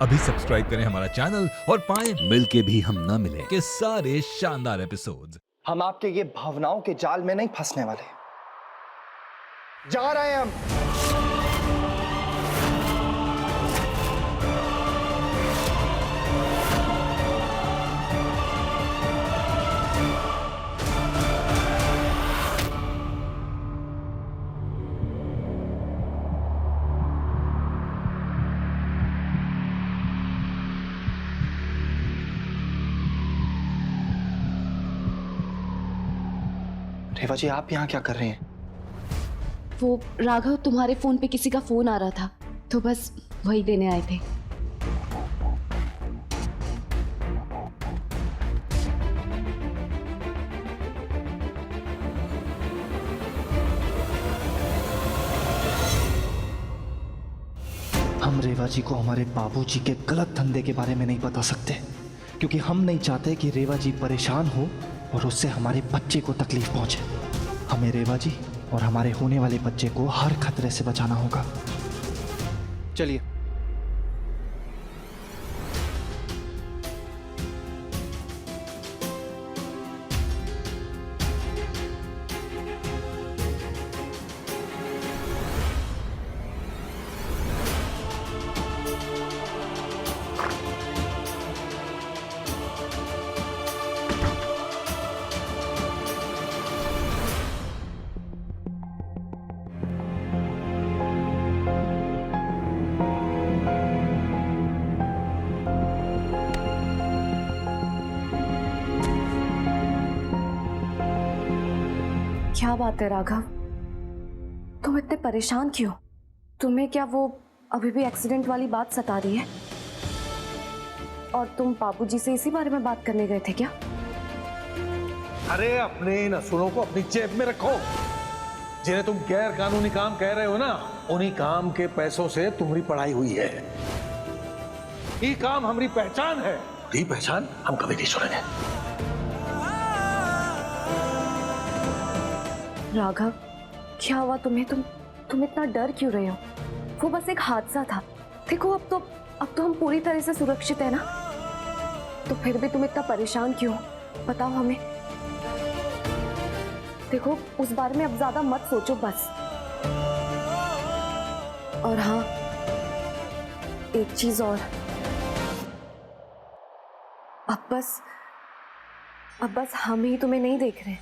अभी सब्सक्राइब करें हमारा चैनल और पाएं मिलके भी हम ना मिले के सारे शानदार एपिसोड्स। हम आपके ये भावनाओं के जाल में नहीं फंसने वाले। जा रहे हैं हम। रेवा जी, आप यहाँ क्या कर रहे हैं? वो राघव, तुम्हारे फोन पे किसी का फोन आ रहा था, तो बस वही देने आए थे। हम रेवा जी को हमारे बाबूजी के गलत धंधे के बारे में नहीं बता सकते, क्योंकि हम नहीं चाहते कि रेवा जी परेशान हो और उससे हमारे बच्चे को तकलीफ पहुंचे। हमें रेवा जी और हमारे होने वाले बच्चे को हर खतरे से बचाना होगा। चलिए। क्या बात है राघव, तुम इतने परेशान क्यों? तुम्हें क्या वो अभी भी एक्सीडेंट वाली बात सता रही है? और तुम बाबूजी से इसी बारे में बात करने गए थे क्या? अरे अपने इन असूलों को अपनी जेब में रखो। जिन्हें तुम गैर कानूनी काम कह रहे हो ना, उन्हीं काम के पैसों से तुम्हारी पढ़ाई हुई है। ये काम हमारी पहचान है। ये पहचान हम कभी नहीं छोड़ेंगे। राघव, क्या हुआ तुम्हें? तुम इतना डर क्यों रहे हो? वो बस एक हादसा था। देखो, अब तो हम पूरी तरह से सुरक्षित है ना, तो फिर भी तुम इतना परेशान क्यों? बताओ हमें। देखो, उस बारे में अब ज्यादा मत सोचो बस। और हाँ, एक चीज और, अब बस हम ही तुम्हें नहीं देख रहे,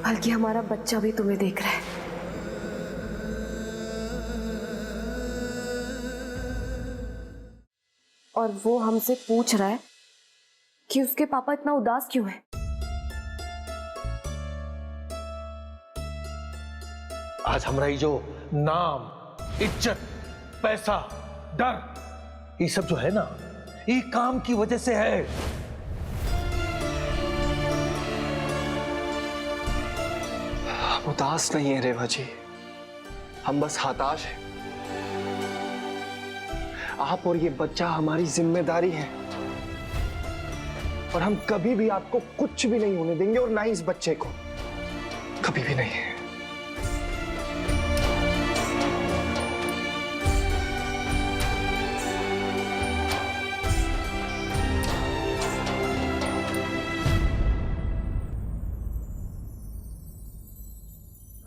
बल्कि हमारा बच्चा भी तुम्हें देख रहा है। और वो हमसे पूछ रहा है कि उसके पापा इतना उदास क्यों हैं। आज हमारा ये जो नाम, इज्जत, पैसा, डर, ये सब जो है ना, ये काम की वजह से है। हम उदास नहीं है रेवा जी, हम बस हताश हैं। आप और ये बच्चा हमारी जिम्मेदारी है, और हम कभी भी आपको कुछ भी नहीं होने देंगे, और ना ही इस बच्चे को, कभी भी नहीं।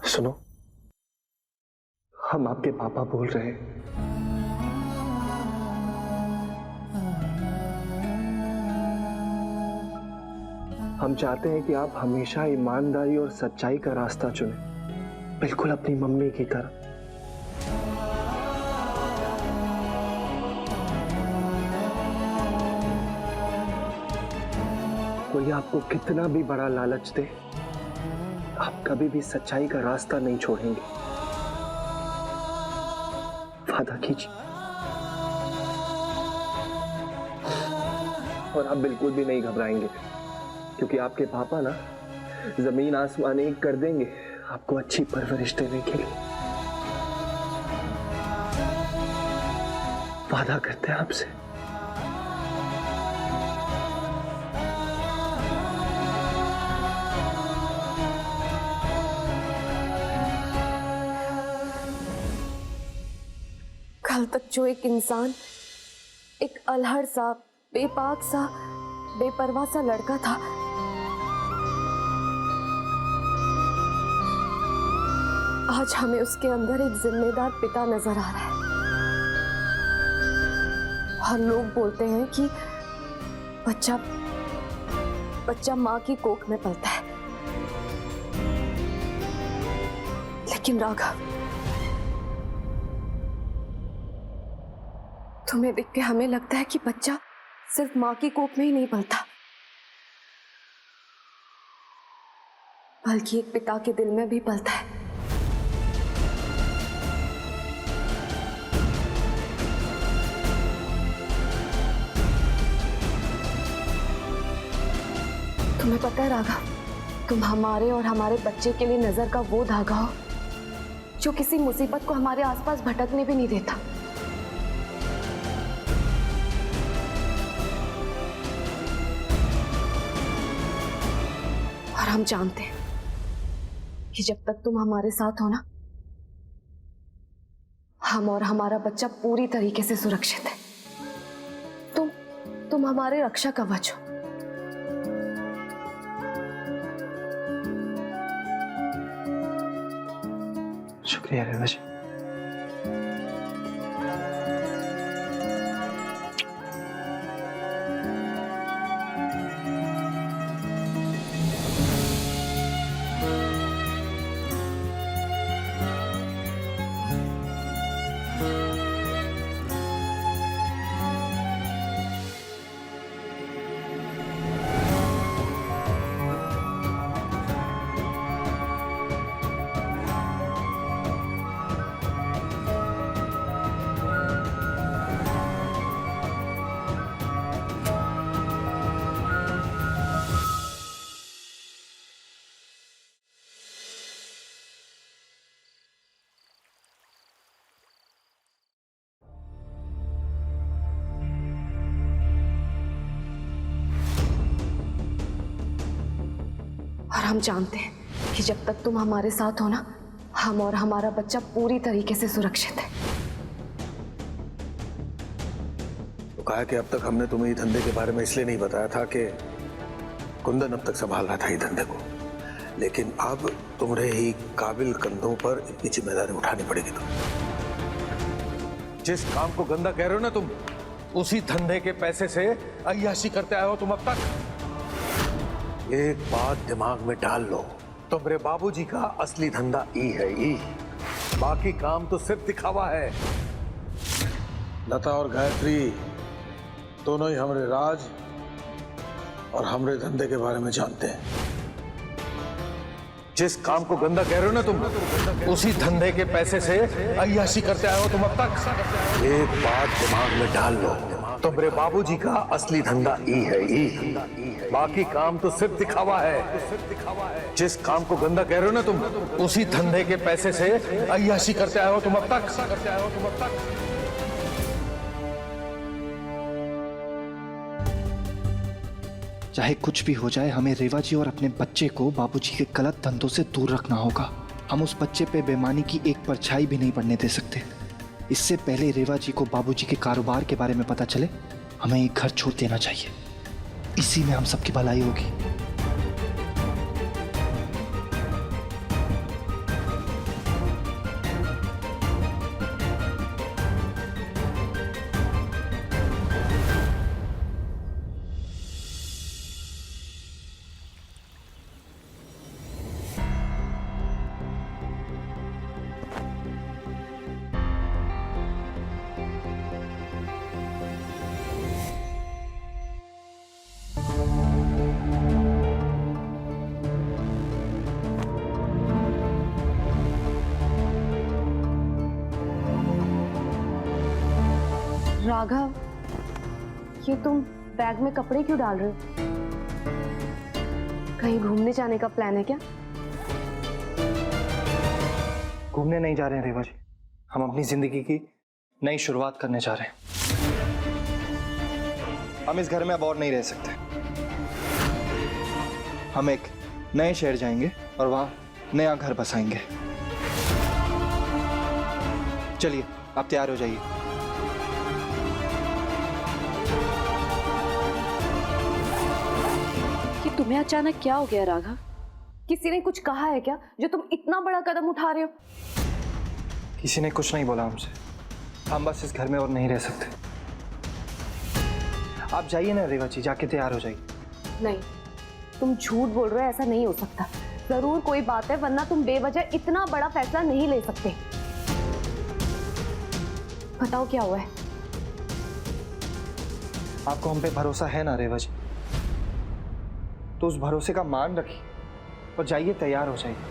सुनो, हम आपके पापा बोल रहे हैं। हम चाहते हैं कि आप हमेशा ईमानदारी और सच्चाई का रास्ता चुनें, बिल्कुल अपनी मम्मी की तरह। कोई आपको कितना भी बड़ा लालच दे, आप कभी भी सच्चाई का रास्ता नहीं छोड़ेंगे। वादा कीजिए। और आप बिल्कुल भी नहीं घबराएंगे, क्योंकि आपके पापा ना जमीन आसमान एक कर देंगे आपको अच्छी परवरिश देने के लिए। वादा करते हैं आपसे। कल तक जो एक इंसान, एक अल्हड़ सा, बेपाक सा, बेपरवाह सा लड़का था, आज हमें उसके अंदर एक जिम्मेदार पिता नजर आ रहा है। और लोग बोलते हैं कि बच्चा माँ की कोख में पलता है। लेकिन राघव, तुम्हें देख के हमें लगता है कि बच्चा सिर्फ माँ की कोख में ही नहीं पलता, बल्कि एक पिता के दिल में भी पलता है। तुम्हें पता है राघव, तुम हमारे और हमारे बच्चे के लिए नजर का वो धागा हो जो किसी मुसीबत को हमारे आसपास भटकने भी नहीं देता। और हम जानते हैं कि जब तक तुम हमारे साथ हो ना, हम और हमारा बच्चा पूरी तरीके से सुरक्षित है। तुम हमारे रक्षा कवच हो। शुक्रिया रेवा जी। और हम जानते हैं कि जब तक तुम हमारे साथ हो ना, हम और हमारा बच्चा पूरी तरीके से सुरक्षित है। तो कहा कि अब तक हमने तुम्हें धंधे के बारे में इसलिए नहीं बताया था कि कुंदन अब तक संभाल रहा था ये धंधे को, लेकिन अब तुम्हारे ही काबिल कंधों पर इतनी जिम्मेदारी उठानी पड़ेगी। तुम जिस काम को गंदा कह रहे हो ना तुम, उसी धंधे के पैसे से अय्याशी करते आए हो तुम अब तक। एक बात दिमाग में डाल लो, तुम्हारे बाबूजी का असली धंधा ई है, ई। बाकी काम तो सिर्फ दिखावा है। लता और गायत्री दोनों ही हमारे राज और हमारे धंधे के बारे में जानते हैं। जिस काम को गंदा कह रहे हो ना तुम, उसी धंधे के पैसे से अय्याशी करते आए हो तुम अब तक। एक बात दिमाग में डाल लो, तुम्हारे बाबूजी का असली धंधा ई है, ई। बाकी काम तो सिर्फ दिखावा है। जिस काम को गंदा कह रहे हो ना तुम, उसी धंधे के पैसे से अय्याशी करते आए हो तुम अब तक। चाहे कुछ भी हो जाए, हमें रेवा जी और अपने बच्चे को बाबूजी के गलत धंधों से दूर रखना होगा। हम उस बच्चे पे बेईमानी की एक परछाई भी नहीं पड़ने दे सकते। इससे पहले रेवा जी को बाबूजी के कारोबार के बारे में पता चले, हमें ये घर छोड़ देना चाहिए। इसी में हम सबकी भलाई होगी। राघव, ये तुम बैग में कपड़े क्यों डाल रहे हो? कहीं घूमने जाने का प्लान है क्या? घूमने नहीं जा रहे हैं रेवा जी, हम अपनी जिंदगी की नई शुरुआत करने जा रहे हैं। हम इस घर में अब और नहीं रह सकते। हम एक नए शहर जाएंगे और वहां नया घर बसाएंगे। चलिए, आप तैयार हो जाइए। तुम्हें अचानक क्या हो गया राघव? किसी ने कुछ कहा है क्या जो तुम इतना बड़ा कदम उठा रहे हो? किसी ने कुछ नहीं बोला हमसे। हम बस इस घर में और नहीं रह सकते। आप जाइए ना रेवा जी, जाके तैयार हो जाइए। नहीं, तुम झूठ बोल रहे हो, ऐसा नहीं हो सकता। जरूर कोई बात है, वरना तुम बेवजह इतना बड़ा फैसला नहीं ले सकते। बताओ क्या हुआ है? आपको हम पे भरोसा है ना रेवा जी, तो उस भरोसे का मान रखिए और जाइए, तैयार हो जाइए।